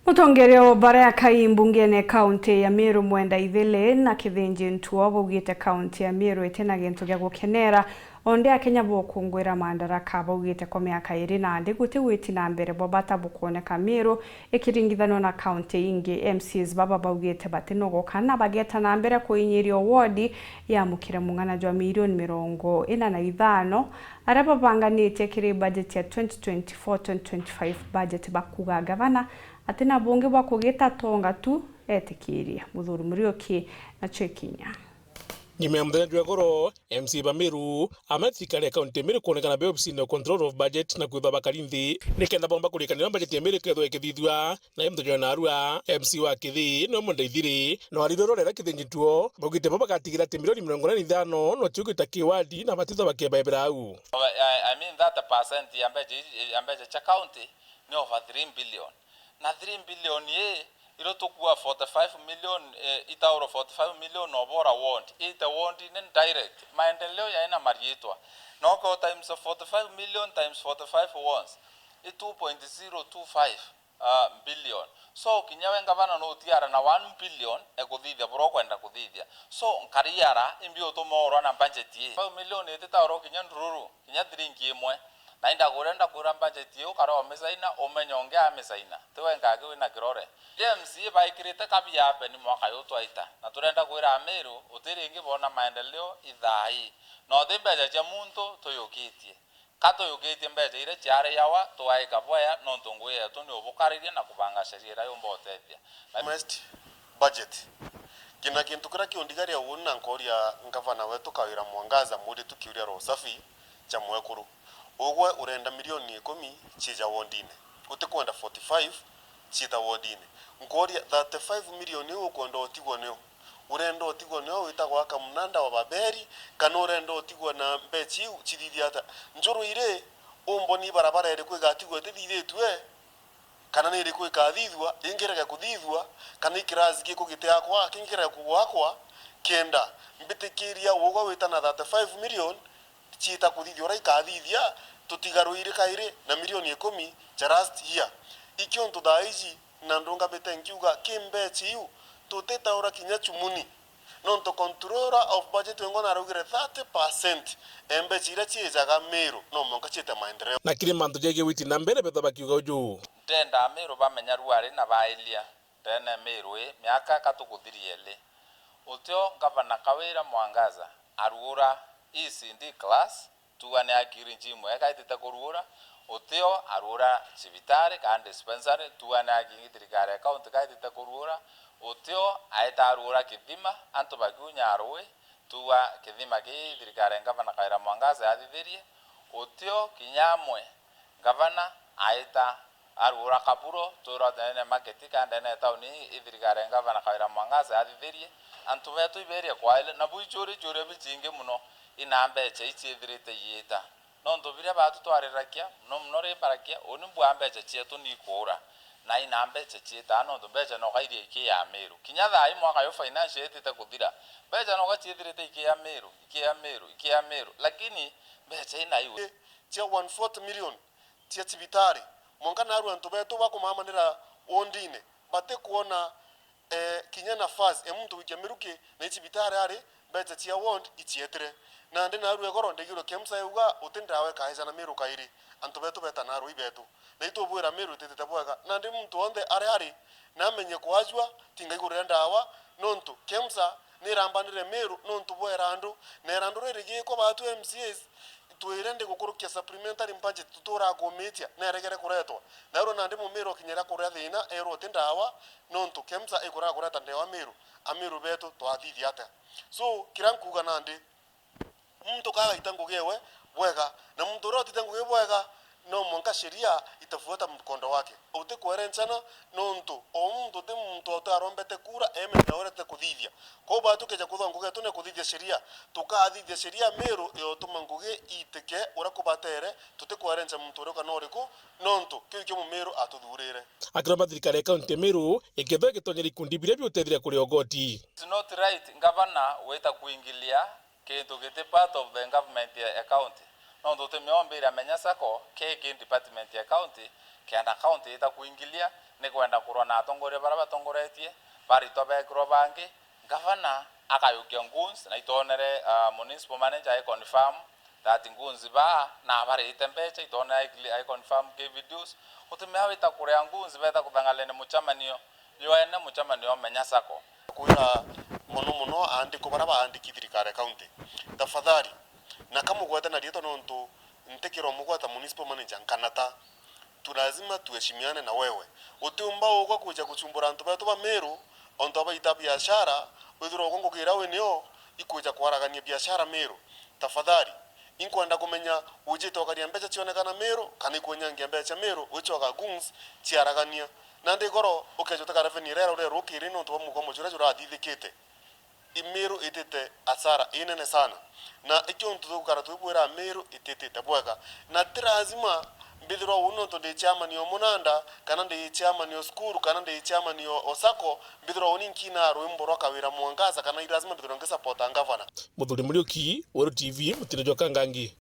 Mutongeria wa Baraka imbungene kaunti ya Meru Mwenda Ithile na Kithinji Ntuo baugite kaunti ya Meru itena gintu gya gukenera onde akenya bokungwira mandaraka baugite kwa miaka 2 na ndi guti witi na mbere bo batabukoneka Meru ikiringithanwa na kaunti ingi. MCs baba baugite batinogo kana bageta na mbere kuinyirio wodi ya mukire mungana jwa milioni 45 araba banganite kiri budget ya 2024-2025 budget bakuga gavana atina bunge bwa kugita tonga tu etikiria muthuri Muriuki na Chekinya nyime mthenya jwa goro MC Bamiru amatikale kaunti Meru kuonekana be office no control of budget na kwitha bakarinthi nikenda bomba kurikanira budget ya Meru ketho ekithithwa na mthenya na arua MC wa Kithi no Mwenda Ithile no arirorera Kithinji Ntuo bogite baba katigira te milioni 45 no chugita kiwadi na batitha bakebebera au. I mean that the percent ambaje cha county ni over 3 billion na 3 billion ye ilotukua 45 million itauro 45 million obora want ita want in direct maendeleo ya ina marietwa noko times 45 million times 45 wants 2.025 billion so kinyawe ngavana no tiara na 1 billion ekuthithia bro kwenda kuthithia so nkariara imbio tomoro na budget ye 5 million itauro kinyandururu kinyathiringi imwe nainda kurenda kura budget yo karo mesaina omenyonge amesaina twenga wina kirore DMC baikirite kabia hapa ni mwaka yoto aita na turenda kwira Meru utiringi bona maendeleo ithai no thimbeja ja muntu toyokitie kato yokitie mbeja ile chare yawa twaika boya no ntungwe to ni obukaririe na kubanga sheria yo mbotethia next budget kina kintu kira kiondigaria wona nkoria ngavana wetu kawira Mwangaza muri tukiuria ro safi cha mwekuru ogwe urenda milioni 10 chija wodine utikwenda 45 chita wodine ngoria 35 milioni ukwenda otigwo nyo urenda otigwo nyo witagwa kamunanda wa baberi kana urenda otigwo na mbechi chithithiata njuru ire umboni barabara ere kwigatigwo tithithitwe kana ni ire kwikathithwa ingirega kuthithwa kana ikirazi gikugitea yakwa kingirega kugwakwa kenda mbitikiria wogo witana 35 milioni chita kuthithia ora ikathithia tutigaruire kaire na milioni 10 just here ikyo ntudaiji na ndonga betenkiuga kimbechi yu tuteta ora kinya chumuni non to controller of budget ngona arugire 30% embechi ira chijaga Meru no monka chita maendeleo na kile mantu jege witi na mbere betha bakiuga uju tenda Meru bamenya ruare na bailia tena Meru miaka katukuthiriele utyo gavana Kawira Mwangaza arura ECD class tuane akirinji mweka itita kurura utyo arura civitare kan dispensary tuane akigitirikare account ka itita kurura utyo aita arura kithima anto bagunya arwe tuwa kithima ki dirikare gavana Kawira Mwangaza athitherie utyo kinyamwe gavana aita arura kapuro tura tene market kan ene tauni idirikare gavana Kawira Mwangaza athitherie anto betu iberia kwa ile na buichore chore bichinge muno inambe chithirite yita no ndobire batu twarirakia no mnore barakia oni bwambe chietu ni kura na inambe chita no ndobeja no gairi iki ya Meru kinyatha ai mwaka yo financial etite kuthira beja no gachithirite iki ya Meru lakini beja ina iwe tia 1/4 million tia cibitari monga na ruantu betu bakumamanira ondine bate kuona kinya nafasi emuntu wikemeruke na cibitari ari beja tia wond itietre na ndi na ruwe goro ndegiro kemsa yuga utindawe kaisa na Meru kairi antu betu beta na ruwe betu na itu bwira Meru tete bwaga na ndi muntu onde ari na menye kwajwa tinga igurenda ndawa nontu kemsa ni rambanire Meru nontu bwira andu na randu rege ko batu MCAs tuirende gukurukia supplementary budget tutora gometia na regere kuretwa na ro na ndi mu Meru kinyera kuria thina ero tindawa nontu kemsa igura kureta ndewa Meru Amiru betu twathithia ata so kirankuga na ndi mtu kaga itangugewe bwega na mtu roti tangugewe bwega no monka sheria itafuata mkondo wake ute koherenchana no mtu o mtu te mtu atarombete kura eme na orete kuthithia ko batu keja kuthonguge tune kuthithia sheria tukathithia sheria Meru yo tumanguge iteke ora kubatere tute koherencha mtu roka noriko no mtu kyo mu Meru atuthurire akiramba thirikari kaunti Meru iketho gitonyeri kundi bire biutethira kuri ogoti it's not right gavana weta kuingilia kintu gite part of the government account no ndote miombe ira menya sako ke department ya county kenda county ita kuingilia ni kwenda kurona atongoria bara batongoretie barito bekro bangi gavana akayukia nguns na itonere municipal manager ai confirm that nguns ba na bare itembecha itone ai confirm ke videos utumia wita kuria nguns beta kuthangale ne muchamanio yoene muchamanio menya sako kuira muno andi kubara ba andi kithirikare county tafadhali na kama gwata na rieto nontu ntekiro mugwata municipal manager kanata tulazima tuheshimiane na wewe utumba uko kuja kuchumbura antu betu ba Meru onto abaita biashara withiro gongo gira wenio ikuja kwaragania biashara Meru tafadhali inkwenda kumenya uje tokaria mbecha cionekana Meru kana ikunyangia mbecha Meru wichoga guns ciaragania nande goro ukejotaka revenue rero rero ukirino onto mugomo jura jura athithikite Meru itete asara inene sana na ikyo ntukara tubwera Meru itete tabweka na tirazima mbithiro uno to de chairman yo Munanda kana de chairman yo skuru kana de chairman yo Osako mbithiro uni nkina rwimbo roka wira Mwangaza kana irazima mbithiro ngesa pota ngavana Muthuri Muriuki, Wero TV, Mutino Jokangangi.